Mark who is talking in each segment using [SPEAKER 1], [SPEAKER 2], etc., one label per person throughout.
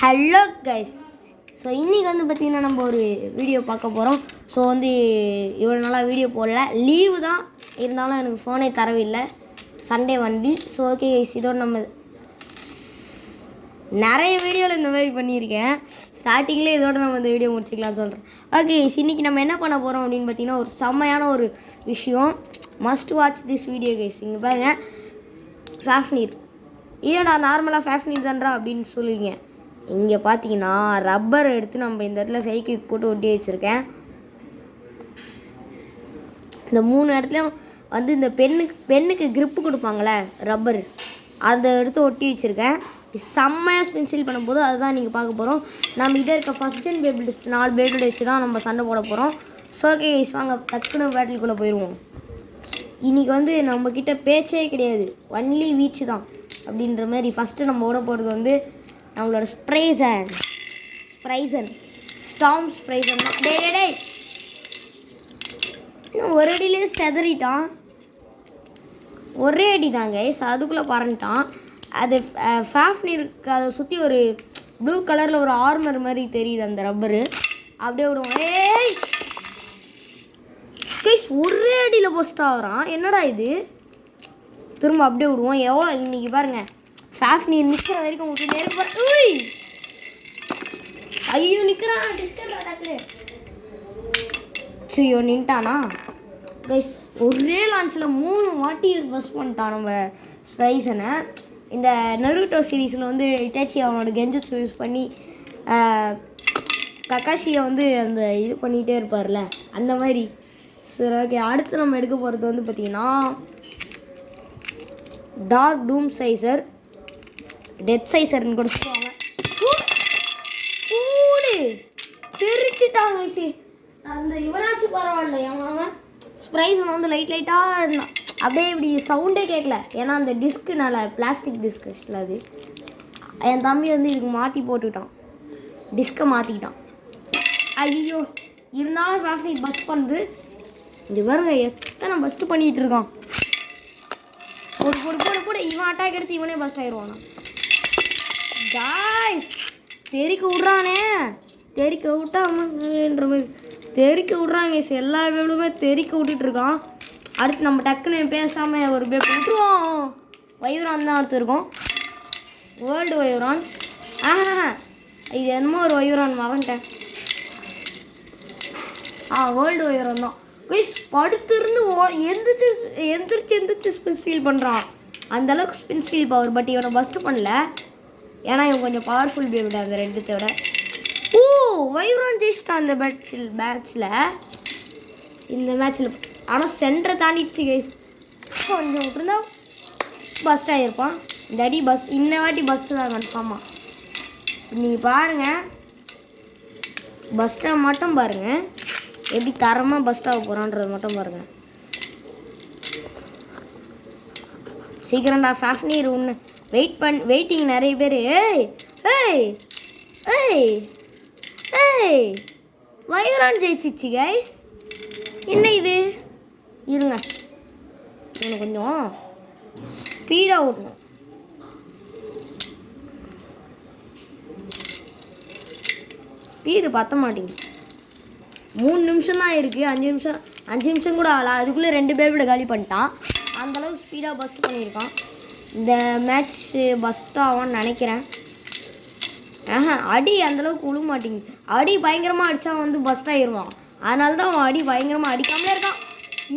[SPEAKER 1] Hello guys. So இன்றைக்கி வந்து பார்த்திங்கன்னா நம்ம ஒரு வீடியோ பார்க்க போகிறோம். ஸோ வந்து இவ்வளோ நாளாக வீடியோ போடல, லீவு தான், இருந்தாலும் எனக்கு ஃபோனே தரவில்லை, சண்டே வண்டி. ஸோ ஓகே கைஸ், இதோட நம்ம நிறைய வீடியோவில் இந்த மாதிரி பண்ணியிருக்கேன். ஸ்டார்டிங்லேயே இதோட நம்ம இந்த வீடியோ முடிச்சிக்கலாம் சொல்கிறேன். ஓகே கைஸ், இன்றைக்கி நம்ம என்ன பண்ண போகிறோம் அப்படின்னு பார்த்திங்கன்னா ஒரு செம்மையான ஒரு விஷயம். Must watch this video guys. இங்கே பாருங்கள், ஃபேஃப்னீர். ஏடா நார்மலாக ஃபேஃப்னீர் தான்றா அப்படின்னு சொல்லுவீங்க. இங்கே பார்த்தீங்கன்னா ரப்பர் எடுத்து நம்ம இந்த இடத்துல ஃபெவிக்விக் போட்டு ஒட்டி வச்சுருக்கேன். இந்த 3 இடத்துலையும் வந்து இந்த பெண்ணுக்கு க்ரிப்பு கொடுப்பாங்களே ரப்பர், அதை எடுத்து ஒட்டி வச்சுருக்கேன். செம்மையாக ஸ்பென்சில் பண்ணும்போது அதுதான் நீங்கள் பார்க்க போகிறோம். நம்ம இதை இருக்க ஃபஸ்ட் ஜென் பேபிள்ஸ் 4 பேபிள் வச்சு தான் நம்ம சண்டை போட போகிறோம். ஸோ ஓகே கைஸ், வாங்க டக்குன்னு பேட்டிலுக்குள்ளே போயிடுவோம். இன்றைக்கி வந்து நம்மக்கிட்ட பேச்சே கிடையாது, ஒன்லி வீச்சு தான் அப்படின்ற மாதிரி. ஃபஸ்ட்டு நம்ம ஓட போகிறது வந்து நம்மளோட ஸ்ப்ரைசன் ஸ்டாம் ஸ்ப்ரைசன் தான். டே இன்னும் ஒரு அடியிலே செதறிட்டான், ஒரே அடி தாங்க கைஸ், அதுக்குள்ளே பறந்துட்டான். அது ஃபேஃப்னீருக்கு அதை சுற்றி ஒரு ப்ளூ கலரில் ஒரு ஆர்மர் மாதிரி தெரியுது அந்த ரப்பரு. அப்படியே விடுவோம். ஏய் கைஸ், ஒரே அடியில் போஸ்ட் ஆகிறான், என்னடா இது. திரும்ப அப்படியே விடுவோம். எவ்வளோ இன்றைக்கி பாருங்கள், ஃபேஃப்னீர் நிற்கிற வரைக்கும் விட்டு நேரம். ஐயோ நிற்கிறான், டிஸ்கர் அட்டாக்கு. ஐயோ நின்ட்டானா கைஸ். ஒரே லான்ச்சில் 3 வாட்டி பஸ் பண்ணிட்டான் நம்ம ஸ்பைசனை. இந்த நருட்டோ சீரீஸில் வந்து இட்டாச்சி அவனோட கெஞ்சட்ஸு யூஸ் பண்ணி கக்காஷியை வந்து அந்த இது பண்ணிகிட்டே இருப்பார்ல, அந்த மாதிரி. சரி ஓகே, அடுத்து நம்ம எடுக்க போகிறது வந்து பார்த்திங்கன்னா டார்க் டூம் சைசர், டெட் சைசர்னு கூட சொல்லுவாங்க. தெரிச்சுட்டாங்க சி அந்த இவனாச்சும் பரவாயில்ல. அவன் ஸ்ப்ரைஸன் வந்து லைட்டாக இருந்தான், அப்படியே இப்படி சவுண்டே கேட்கல. ஏன்னா அந்த டிஸ்க்குனால, பிளாஸ்டிக் டிஸ்கில் அது என் தம்பி வந்து இதுக்கு மாற்றி போட்டுக்கிட்டான், டிஸ்கை மாற்றிக்கிட்டான். ஐயோ இருந்தாலும் ஃபேஃப்னீர் பஸ் பண்ணுது. இங்கே பாருங்க எத்தனை பஸ்ட்டு பண்ணிகிட்டு இருக்கான். போடு இவன் அட்டாக் எடுத்து இவனே பஸ்ட் ஆயிடுவானா. காய்ஸ் தெறிக்க விட்றானே, தெறிக்க விட்டான்ற மாதிரி தெறிக்க விட்றாங்க. எல்லா பேபிளுமே தெறிக்க விட்டுட்ருக்கான். அடுத்து நம்ம டக்குன்னு பேசாமல் ஒரு பேபிள் விட்டுருவோம். வைவரான் தான் அடுத்து இருக்கும், வேர்ல்டு வைவரான். இது என்னமோ ஒரு வைவரான் மறந்துட்டேன். வேர்ல்டு வைவரான் தான் கைஸ். படுத்திருந்து எந்திரிச்சு ஸ்பின் ஸ்டீல் பண்ணுறான். அந்தளவுக்கு ஸ்பின் ஸ்டீல் பவர். பட் இவனை பஸ்ட்டு பண்ணல, ஏன்னா இவன் கொஞ்சம் பவர்ஃபுல் பேபிட அந்த 2 விட. வைவரான் ஜெயிச்சிட்டான் இந்த பேட்சில் இந்த மேட்ச்சில். ஆனால் சென்டரை தாண்டிடுச்சு கைஸ். கொஞ்சம் விட்டுருந்தா பஸ்ட் ஆகிருப்பான். இந்த அடி இந்த வாட்டி பஸ்ட்டு தான் கன்ஃபார்மாக. நீங்கள் பாருங்கள், பஸ்ட்டை மட்டும் பாருங்கள், எப்படி தரமாக பஸ்ட் ஆக போகிறான்றது மட்டும் பாருங்கள். சீக்கிரம்டா ஃபேஃப்னீர் ஒன்று வெயிட்டிங் நிறைய பேர். வைவரான் ஜெயிச்சிச்சு கைஸ். என்ன இது, இருங்க எனக்கு கொஞ்சம் ஸ்பீடாக ஓட்டணும். ஸ்பீடு பற்ற மாட்டேங்குது. 3 நிமிஷம் தான் இருக்குது, 5 நிமிஷம் கூட ஆகல, அதுக்குள்ளே 2 பேரோட காலி பண்ணிட்டான். அந்தளவுக்கு ஸ்பீடாக பஸ்ட் பண்ணியிருக்கான். இந்த மேட்ச் பஸ்ட் ஆவான்னு நினைக்கிறேன். அடி அந்தளவுக்கு விழ மாட்டேங்குது. அடி பயங்கரமாக அடித்தா வந்து பஸ்ட் ஆகிடுவான். அதனால தான் அவன் அடி பயங்கரமாக அடிக்காமலே இருக்கான்.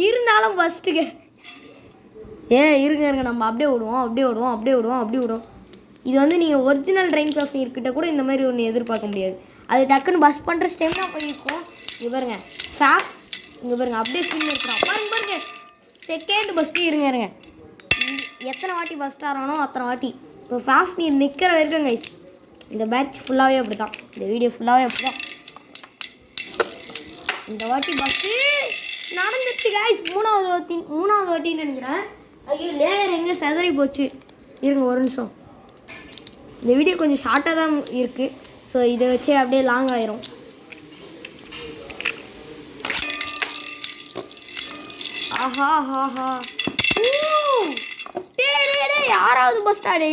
[SPEAKER 1] இருந்தாலும் பஸ்ட்டுக்கு இருங்க நம்ம அப்படியே விடுவோம். இது வந்து நீங்கள் ஒரிஜினல் ரெயின் ஃபேஃப்னீர்கிட்ட கூட இந்த மாதிரி ஒன்று எதிர்பார்க்க முடியாது. அது டக்குன்னு பஸ் பண்ணுற ஸ்டெம் தான் போயிருக்கும். இங்கே பாருங்க இங்கே பாருங்க, அப்படியே ஸ்பின் இருக்கிறான். பாருங்க செகண்ட் பஸ்ட்டு. இருங்க எத்தனை வாட்டி பஸ்ட் ஆகிறானோ அத்தனை வாட்டி. இப்போ ஃபேஃப்னீர் நிற்கிற வரைக்கும் கைஸ். இந்த பேட்ச் ஃபுல்லாகவே அப்படி தான், இந்த வீடியோ ஃபுல்லாகவே அப்படி தான். இந்த வாட்டி பஸ்ட்டு நடந்துச்சு கைஸ். மூணாவது வாட்டின்னு நினைக்கிறேன். ஐயோ லேயர் எங்கே செதறி போச்சு. இருங்க ஒரு நிமிஷம். இந்த வீடியோ கொஞ்சம் ஷார்ட்டாக தான் இருக்குது. ஸோ இதை வச்சு அப்படியே லாங் ஆயிரும். யாராவது பஸ் ஸ்டாண்ட்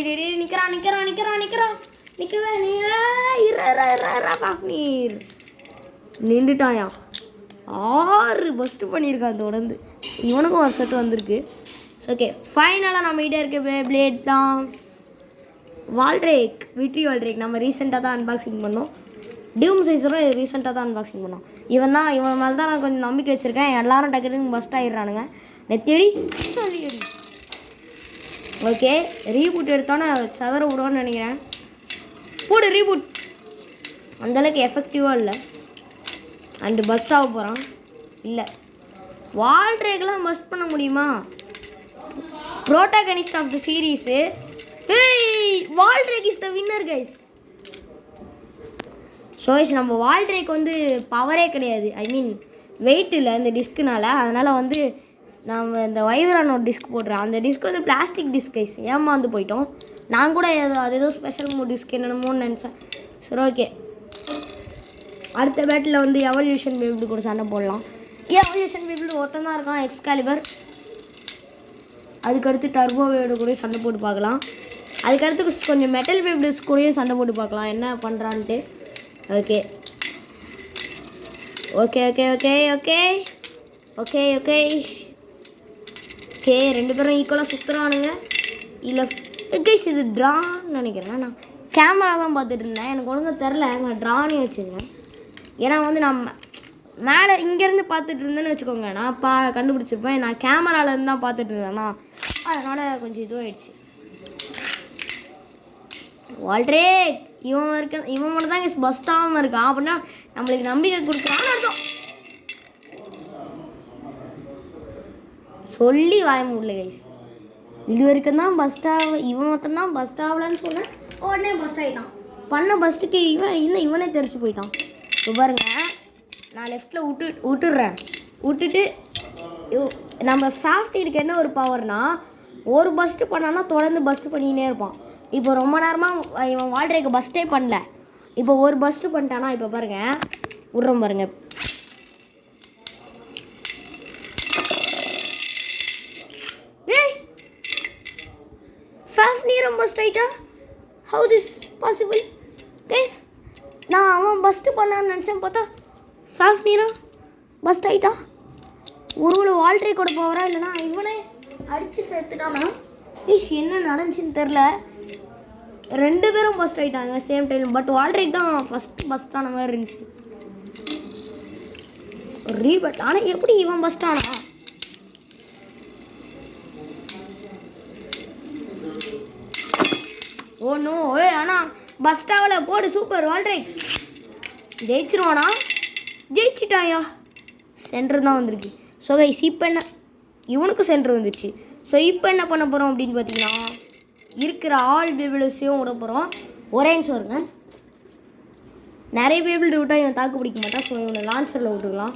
[SPEAKER 1] நிற்கிறான். நிற்கவே ஃபேஃப்னீர் நின்றுட்டாயா. 6 பஸ்ட்டு பண்ணியிருக்கான் தொடர்ந்து. இவனுக்கும் ஒரு செட்டு வந்திருக்கு. ஓகே, ஃபைனலாக நம்ம கிட்டே இருக்க பிளேட் தான் வால்ட்ரேக், விட்ரி வால்ட்ரேக். நம்ம ரீசெண்டாக தான் அன்பாக்சிங் பண்ணோம். டியூம் சைஸரும் ரீசெண்டாக தான் அன்பாக்சிங் பண்ணோம். இவன் மேலே தான் நான் கொஞ்சம் நம்பிக்கை வச்சுருக்கேன். எல்லோரும் டக்குனு பஸ்ட் ஆகிடுறானுங்க. நெத்தேடி சொல்லிடி. ஓகே, ரீபூட் எடுத்தோன்னே சவர விடுவோன்னு நினைக்கிறேன். போடு ரீபூட். அந்தளவுக்கு எஃபெக்டிவாக இல்லை. அண்டு பஸ்ட் ஆக போகிறான். இல்லை, வால்ட்ரேக்கெலாம் பஸ்ட் பண்ண முடியுமா? Protagonist of the series. வால்ட்ரேக் is the winner guys. So நம்ம வால்ட்ரேக் வந்து பவரே கிடையாது, ஐ மீன் வெயிட் இல்லை இந்த டிஸ்க்குனால. அதனால் வந்து நம்ம இந்த வைவரானோட டிஸ்க் போடுறேன். அந்த டிஸ்க் வந்து பிளாஸ்டிக் டிஸ்க் கைஸ். ஏமாந்து போயிட்டோம். நான் கூட அது ஏதோ ஸ்பெஷல் டிஸ்க் என்னென்னமோன்னு நினச்சேன். சரி, ஓகே. அடுத்த பேட்டில் வந்து எவல்யூஷன் பேபிள் கூட சண்டை போடலாம். எவல்யூஷன் பேபிள் ஒருத்தன் தான் இருக்கான், எக்ஸ்காலிபர். அதுக்கடுத்து டர்போ வேடு கூட சண்டை போட்டு பார்க்கலாம். அதுக்கடுத்து கொஞ்சம் மெட்டல் பேபிள்ஸ் கூடயும் சண்டை போட்டு பார்க்கலாம் என்ன பண்ணுறான்ட்டு. Okay okay okay okay okay okay okay okay 2 பேரும் ஈக்குவலாக சுற்றுறானுங்க. இல்லை கைஸ், இது ட்ரான்னு நினைக்கிறேன். நான் கேமரா தான் பார்த்துட்டு இருந்தேன், எனக்கு ஒழுங்காக தெரில. நான் ட்ரானே வச்சுருந்தேன். ஏன்னா வந்து நம்ம மேலே இங்கேருந்து பார்த்துட்டு இருந்தேன்னு வச்சுக்கோங்க, நான் கண்டுபிடிச்சிருப்பேன். நான் கேமராலேருந்து தான் பார்த்துட்டு இருந்தேன்னா, அதனால் கொஞ்சம் இதுவாகிடுச்சு. வால்ட்ரேக் இவன் மட்டும் தான் இங்கே பஸ்ட் ஆகாமல் இருக்கான். அப்படின்னா நம்மளுக்கு நம்பிக்கை கொடுக்குறான்னு அர்த்தம். சொல்லி வாய முடியல கைஸ். இது வரைக்கும் தான் இவன் மொத்தம் தான் பஸ்ட் ஆகலன்னு சொன்னேன். உடனே பஸ்ட் ஆகிட்டான். பண்ண பஸ்ட்டுக்கு இவனே தெரிச்சு போயிட்டான். இப்போ பாருங்க, நான் லெஃப்டில் விட்டுடுறேன். விட்டுட்டு நம்ம சாஃப்ட்வேருக்கு என்ன ஒரு பவர்னா, ஒரு பஸ்ட்டு பண்ணான்னா தொடர்ந்து பஸ்ட்டு பண்ணிக்கினே இருப்பான். இப்போ ரொம்ப நேரமாக இவன் வால்ட்ரேக்கு பஸ்ட்டே பண்ணல. இப்போ ஒரு பஸ்ட்டு பண்ணிட்டானா, இப்போ பாருங்கள் விட்றோம் பாருங்கள். ஃபேஃப்னீரும் பஸ்ட் ஆகிட்டா. How this possible guys? நான் அவன் பஸ்ட்டு பண்ணான்னு நினச்சேன், பார்த்தா ஃபேஃப்னீரும் பஸ்ட் ஆகிட்டா. ஒரு வால்ட்ரேக்கோட பவரா இல்லைனா இவனே அடித்து சேர்த்துட்டானா? கைஸ் என்ன நடந்துச்சின்னு தெரில. 2 பேரும் பஸ்ட் ஆகிட்டாங்க சேம் டைம். பட் வால்ட்ரேக் தான் ஃபஸ்ட்டு பஸ்ட் ஆன மாதிரி இருந்துச்சு. ரீபட். ஆனால் எப்படி இவன் பஸ்ட் ஆனா? Oh no. ஆனால் பஸ்ட் ஆகலை. போடு சூப்பர் வால்ட்ரேக். ஜெயிச்சிருவானா? ஜெயிச்சிட்டாயா. சென்டர் தான் வந்திருக்கு. ஸோ கைஸ் இப்போ என்ன, இவனுக்கும் சென்டர் வந்துச்சு. ஸோ இப்போ என்ன பண்ண போகிறோம் அப்படின்னு பார்த்தீங்கன்னா, இருக்கிற ஆல் பேபிள்ஸையும் விட போகிறோம். ஒரே நிமிஷம் வருங்க. நிறைய பேபிள் விட்டால் இவன் தாக்கு பிடிக்க மாட்டான். ஸோ இவனை லான்ச்சரில் விட்டுக்கலாம்.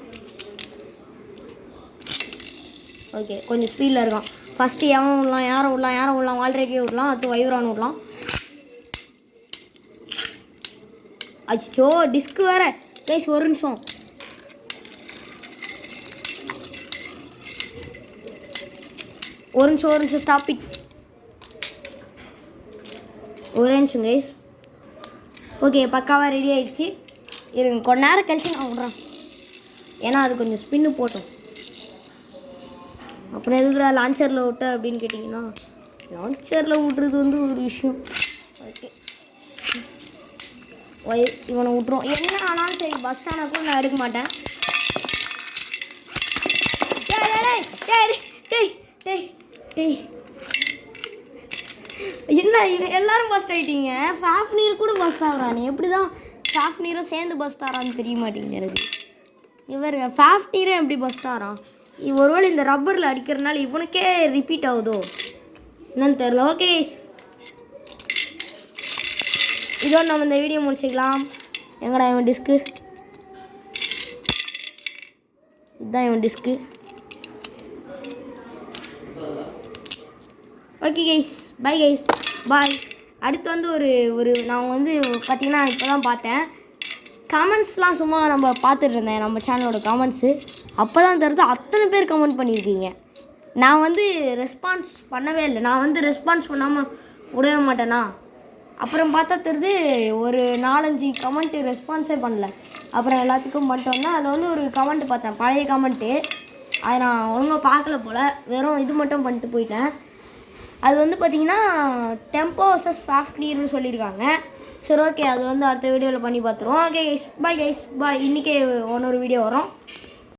[SPEAKER 1] ஓகே, கொஞ்சம் ஸ்பீடில் இருக்கான். ஃபஸ்ட்டு எவன் விடலாம், யாரை விடலாம். வால்ட்ரேக்கே விடலாம். அடுத்து வைவரான் விடலாம். அச்சோ, டிஸ்க்கு வேறு கைஸ். ஒரு நிமிஷம். ஒரு நிமிஷம் ஸ்டாப் இட். ஒரு நிமிஷம் கைஸ். ஓகே, பக்காவாக ரெடி ஆகிடுச்சு. இருங்க, கொஞ்ச நேரம் கழிச்சு நான் விட்றேன். ஏன்னா அது கொஞ்சம் ஸ்பின்னு போட்டோம். அப்புறம் எதுக்குடா லான்ச்சரில் விட்ட அப்படின்னு கேட்டிங்கன்னா, லான்ச்சரில் விட்றது வந்து ஒரு விஷயம். ஓகே, இவனை விட்ருவோம். என்ன ஆனாலும் சரி, பஸ் ஸ்டாண்டை கூட நான் எடுக்க மாட்டேன். என்ன எல்லாரும் பஸ்ட் ஆகிட்டீங்க? ஃபேஃப்னீர் கூட பஸ்ட் ஆகிறானே. எப்படி தான் ஃபேஃப்னீரும் சேர்ந்து பஸ்ட் ஆகிறான்னு தெரிய மாட்டேங்குது எனக்கு. இவர் ஃபேஃப்னீரும் எப்படி பஸ்ட் ஆகிறான்? ஒருவேளை இந்த ரப்பரில் அடிக்கிறதுனால இவனுக்கே ரிப்பீட் ஆகுதோ என்னன்னு தெரில. ஓகே, இதோடு நம்ம இந்த வீடியோ முடிச்சுக்கலாம். எங்கடா இவன் டிஸ்க்கு? இதுதான் இவன் டிஸ்க்கு. Okay guys, bye guys, bye. அடுத்து வந்து ஒரு நான் வந்து பார்த்திங்கன்னா இப்போ தான் பார்த்தேன். கமெண்ட்ஸ்லாம் சும்மா நம்ம பார்த்துட்டு இருந்தேன், நம்ம சேனலோட கமெண்ட்ஸு. அப்போ தான் தெரிஞ்சு அத்தனை பேர் கமெண்ட் பண்ணியிருக்கீங்க. நான் வந்து ரெஸ்பான்ஸ் பண்ணவே இல்லை. நான் வந்து ரெஸ்பான்ஸ் பண்ணாமல் விடவே மாட்டேனா? அப்புறம் பார்த்தா தெரியுது ஒரு 4-5 கமெண்ட்டு ரெஸ்பான்ஸே பண்ணல. அப்புறம் எல்லாத்துக்கும் பண்ணிட்டு வந்தேன். அதில் வந்து ஒரு கமெண்ட் பார்த்தேன், பழைய கமெண்ட்டு. அதை நான் ஒழுங்காக பார்க்கல போல், வெறும் இது மட்டும் பண்ணிட்டு போயிட்டேன். அது வந்து பார்த்திங்கன்னா டெம்போ வர்சஸ் ஃபாஃப்னீர்னு சொல்லியிருக்காங்க. சரி ஓகே, அது வந்து அடுத்த வீடியோவில் பண்ணி பார்த்துருவோம். ஓகே கைஸ், பாய் கைஸ், பாய். இன்றைக்கே இன்னொரு வீடியோ வரும்.